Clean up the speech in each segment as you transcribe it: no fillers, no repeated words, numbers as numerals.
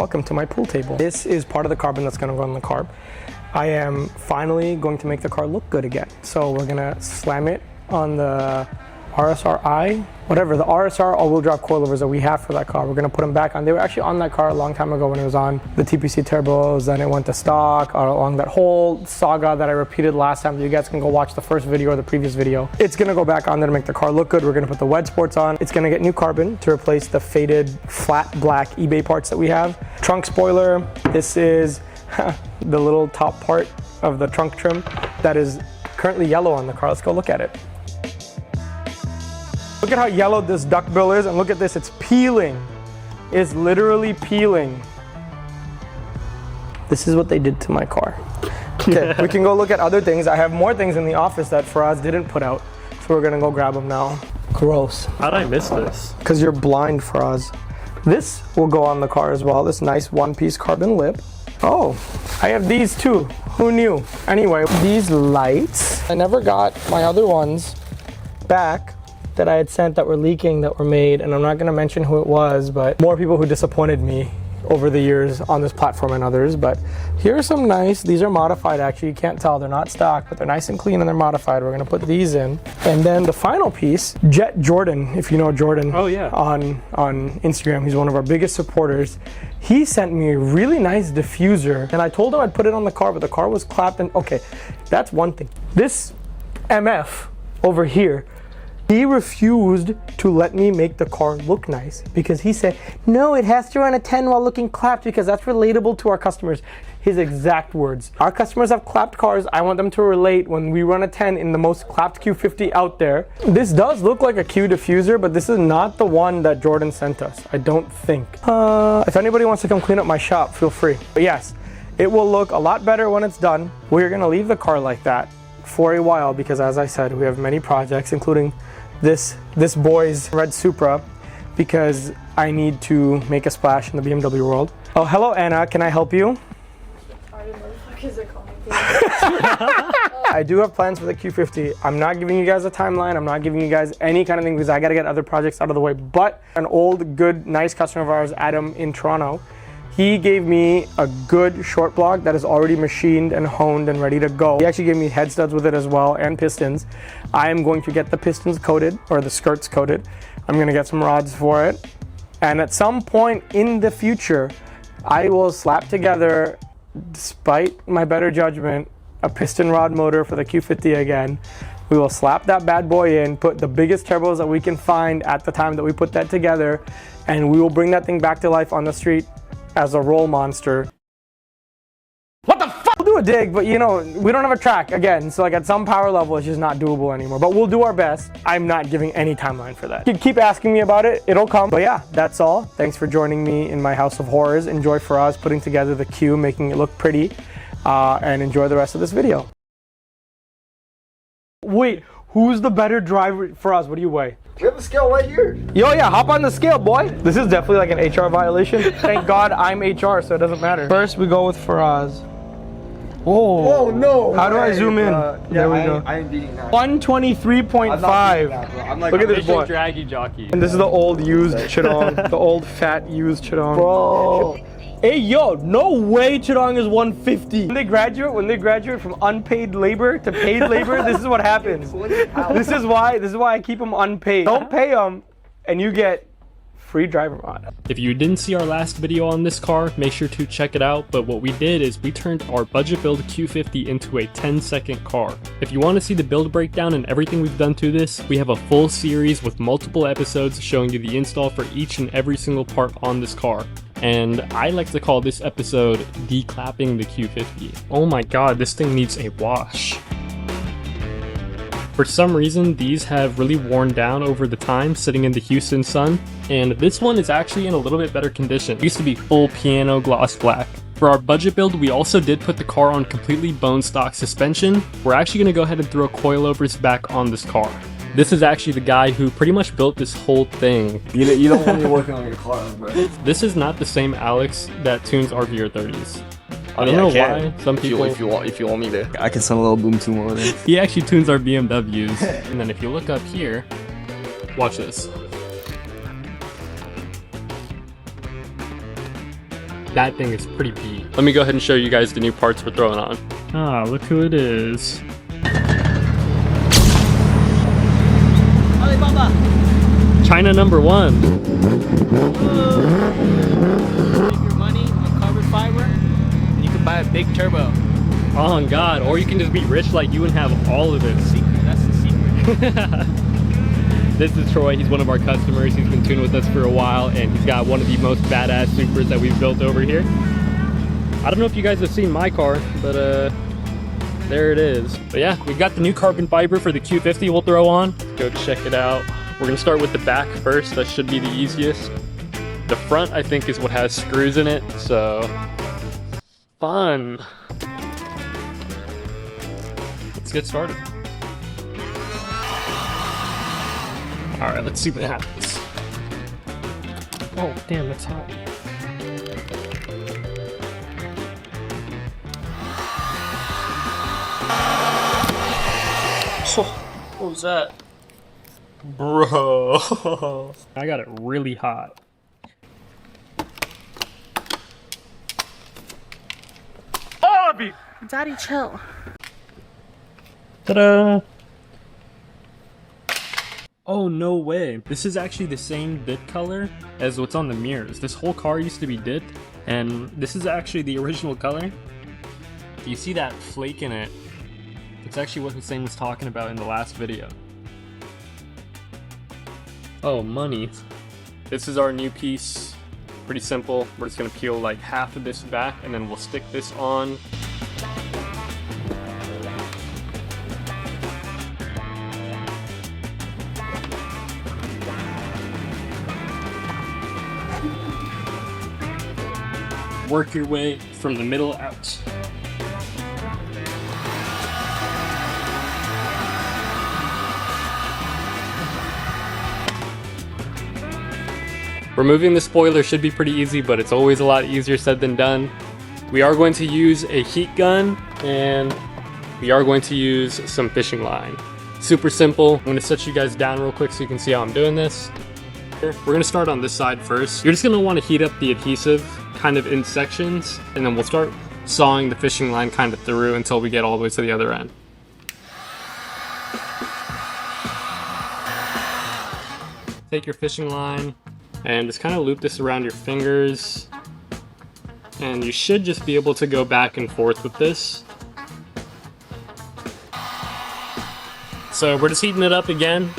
welcome to my pool table. This is part of the carbon that's gonna go on the carb. I am finally going to make the car look good again. So we're gonna slam it on the RSRi, whatever, the RSR all-wheel drive coilovers that we have for that car. We're gonna put them back on. They were actually on that car a long time ago when it was on the TPC turbos, then it went to stock, along that whole saga that I repeated last time. You guys can go watch the first video or the previous video. It's gonna go back on there to make the car look good. We're gonna put the Wed Sports on. It's gonna get new carbon to replace the faded flat black eBay parts that we have. Trunk spoiler, this is the little top part of the trunk trim that is currently yellow on the car. Let's go look at it. Look at how yellow this duckbill is, and look at this, it's peeling. It's literally peeling. This is what they did to my car. Okay, we can go look at other things. I have more things in the office that Faraz didn't put out, so we're gonna go grab them now. Gross. How did I miss this? Because you're blind, Faraz. This will go on the car as well, this nice one-piece carbon lip. Oh, I have these too. Who knew? Anyway, these lights. I never got my other ones back that I had sent that were leaking, that were made, and I'm not gonna mention who it was, but more people who disappointed me over the years on this platform and others. But here are some nice, these are modified actually, you can't tell, they're not stock, but they're nice and clean and they're modified. We're gonna put these in. And then the final piece, Jet Jordan, if you know Jordan. Oh yeah. On Instagram, he's one of our biggest supporters. He sent me a really nice diffuser, and I told him I'd put it on the car, but the car was clapped, and okay, that's one thing. This MF over here, he refused to let me make the car look nice because he said, no, it has to run a 10 while looking clapped because that's relatable to our customers. His exact words. Our customers have clapped cars. I want them to relate when we run a 10 in the most clapped Q50 out there. This does look like a Q diffuser, but this is not the one that Jordan sent us, I don't think. If anybody wants to come clean up my shop, feel free. But yes, it will look a lot better when it's done. We're gonna leave the car like that for a while because, as I said, we have many projects, including this boy's red Supra, because I need to make a splash in the BMW world. Oh, hello Anna, can I help you? I do have plans for the Q50. I'm not giving you guys a timeline. I'm not giving you guys any kind of thing because I gotta get other projects out of the way. But an old, good, nice customer of ours, Adam in Toronto, he gave me a good short block that is already machined and honed and ready to go. He actually gave me head studs with it as well and pistons. I am going to get the pistons coated, or the skirts coated. I'm gonna get some rods for it. And at some point in the future, I will slap together, despite my better judgment, a piston rod motor for the Q50 again. We will slap that bad boy in, put the biggest turbos that we can find at the time that we put that together, and we will bring that thing back to life on the street as a roll monster. What the fuck? We'll do a dig, but you know, we don't have a track again, so like at some power level it's just not doable anymore, but we'll do our best. I'm not giving any timeline for that. You keep asking me about it, it'll come. But yeah, that's all. Thanks for joining me in my house of horrors. Enjoy Faraz putting together the Q, making it look pretty, and enjoy the rest of this video. Wait, who's the better driver? Faraz, what do you weigh? We have the scale right here. Yo, yeah, hop on the scale, boy. This is definitely like an HR violation. Thank God I'm HR, so it doesn't matter. First, we go with Faraz. Whoa. Oh, no. How do I zoom in? Yeah, there we go. I ain't beating that. 123.5. I'm like, look at this boy. Draggy jockey. And this is the old used Chidong. The old fat used Chidong. Bro. Hey, yo, no way Chidong is 150. When they graduate from unpaid labor to paid labor, this is what happens. This is why I keep them unpaid. Don't pay them, and you get free driver mod. If you didn't see our last video on this car, make sure to check it out. But what we did is we turned our budget build Q50 into a 10-second car. If you want to see the build breakdown and everything we've done to this, we have a full series with multiple episodes showing you the install for each and every single part on this car. And I like to call this episode Declapping the Q50. Oh my god, this thing needs a wash. For some reason, these have really worn down over the time sitting in the Houston sun, and this one is actually in a little bit better condition. It used to be full piano gloss black. For our budget build, we also did put the car on completely bone stock suspension. We're actually going to go ahead and throw coilovers back on this car. This is actually the guy who pretty much built this whole thing. You don't want me working on your car, bro. This is not the same Alex that tunes RV or 30s. I don't know why some people. If you want me there, I can send a little boom tune on it. He actually tunes our BMWs. And then if you look up here, watch this. that thing is pretty beat. Let me go ahead and show you guys the new parts we're throwing on. Ah, look who it is. China number one. Save your money on carbon fiber, and you can buy a big turbo. Oh God, or you can just be rich like you and have all of it. That's the secret. This is Troy, he's one of our customers. He's been tuning with us for a while, and he's got one of the most badass Supras that we've built over here. I don't know if you guys have seen my car, but there it is. But yeah, we've got the new carbon fiber for the Q50 we'll throw on. Go check it out. We're gonna start with the back first. That should be the easiest. The front, I think, is what has screws in it, so fun. Let's get started. All right, let's see what happens. Oh, damn, that's hot. What was that? Bro. I got it really hot. All of you! Daddy, chill. Ta-da! Oh, no way. This is actually the same dip color as what's on the mirrors. This whole car used to be dipped, and this is actually the original color. Do you see that flake in it? It's actually what Hussein was talking about in the last video. Oh, money. This is our new piece. Pretty simple. We're just gonna peel like half of this back, and then we'll stick this on. Work your way from the middle out. Removing the spoiler should be pretty easy, but it's always a lot easier said than done. We are going to use a heat gun, and we are going to use some fishing line. Super simple. I'm going to set you guys down real quick so you can see how I'm doing this. We're going to start on this side first. You're just going to want to heat up the adhesive kind of in sections, and then we'll start sawing the fishing line kind of through until we get all the way to the other end. Take your fishing line and just kind of loop this around your fingers, and you should just be able to go back and forth with this. So we're just heating it up again.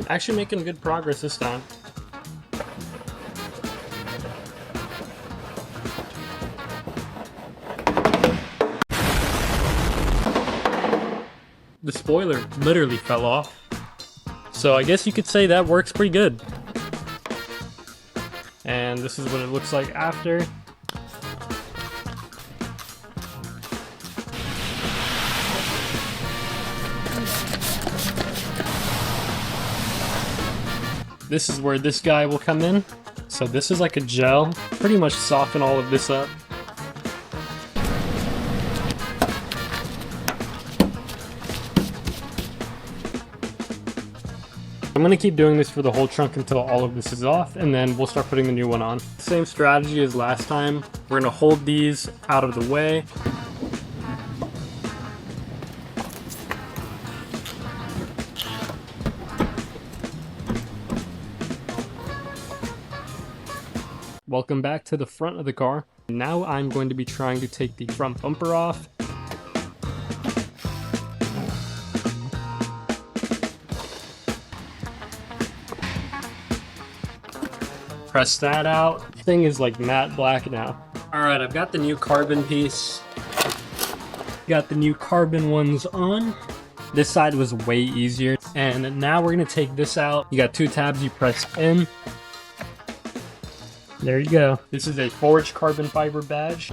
Actually making good progress this time. The spoiler literally fell off. So I guess you could say that works pretty good. And this is what it looks like after. This is where this guy will come in. So this is like a gel. Pretty much soften all of this up. I'm gonna keep doing this for the whole trunk until all of this is off, and then we'll start putting the new one on. Same strategy as last time. We're gonna hold these out of the way. Welcome back to the front of the car. Now I'm going to be trying to take the front bumper off. Press that out. This thing is like matte black now. All right, I've got the new carbon piece. Got the new carbon ones on. This side was way easier. And now we're gonna take this out. You got two tabs you press in. There you go. This is a forged carbon fiber badge.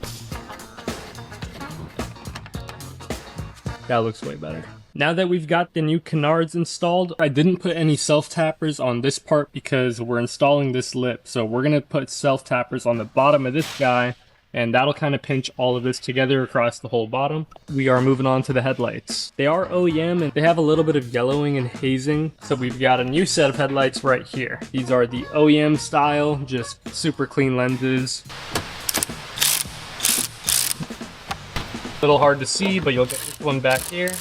That looks way better. Now that we've got the new canards installed, I didn't put any self-tappers on this part because we're installing this lip. So we're gonna put self-tappers on the bottom of this guy and that'll kind of pinch all of this together across the whole bottom. We are moving on to the headlights. They are OEM and they have a little bit of yellowing and hazing, so we've got a new set of headlights right here. These are the OEM style, just super clean lenses. A little hard to see, but you'll get this one back here.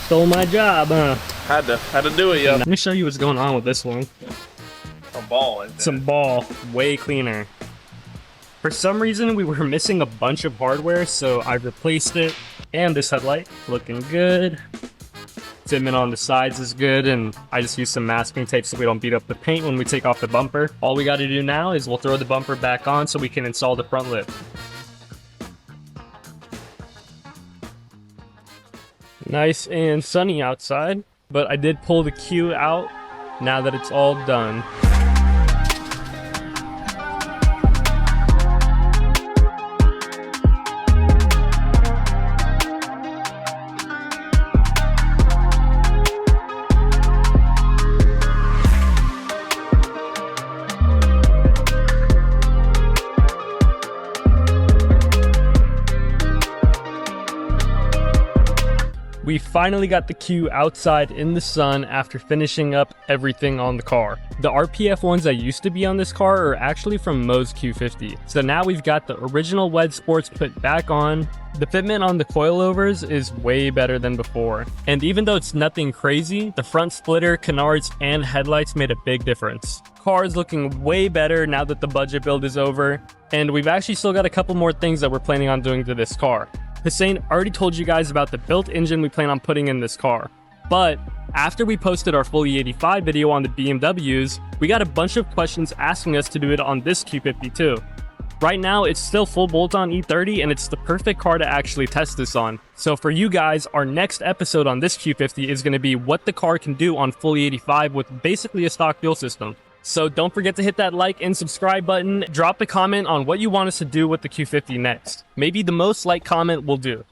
Stole my job, huh? Had to do it, yo. Let me show you what's going on with this one. Some ball. Right there. Some ball, way cleaner. For some reason, we were missing a bunch of hardware, so I replaced it. And this headlight, looking good. Fitment on the sides is good, and I just used some masking tape so we don't beat up the paint when we take off the bumper. All we got to do now is we'll throw the bumper back on so we can install the front lip. Nice and sunny outside, but I did pull the Q out now that it's all done. We finally got the Q outside in the sun after finishing up everything on the car. The RPF ones that used to be on this car are actually from Mo's Q50. So now we've got the original Wedge Sports put back on. The fitment on the coilovers is way better than before. And even though it's nothing crazy, the front splitter, canards, and headlights made a big difference. Car is looking way better now that the budget build is over. And we've actually still got a couple more things that we're planning on doing to this car. Hussein already told you guys about the built engine we plan on putting in this car. But after we posted our full E85 video on the BMWs, we got a bunch of questions asking us to do it on this Q50 too. Right now, it's still full bolt-on E30 and it's the perfect car to actually test this on. So for you guys, our next episode on this Q50 is going to be what the car can do on full E85 with basically a stock fuel system. So don't forget to hit that like and subscribe button. Drop a comment on what you want us to do with the Q50 next. Maybe the most like comment will do.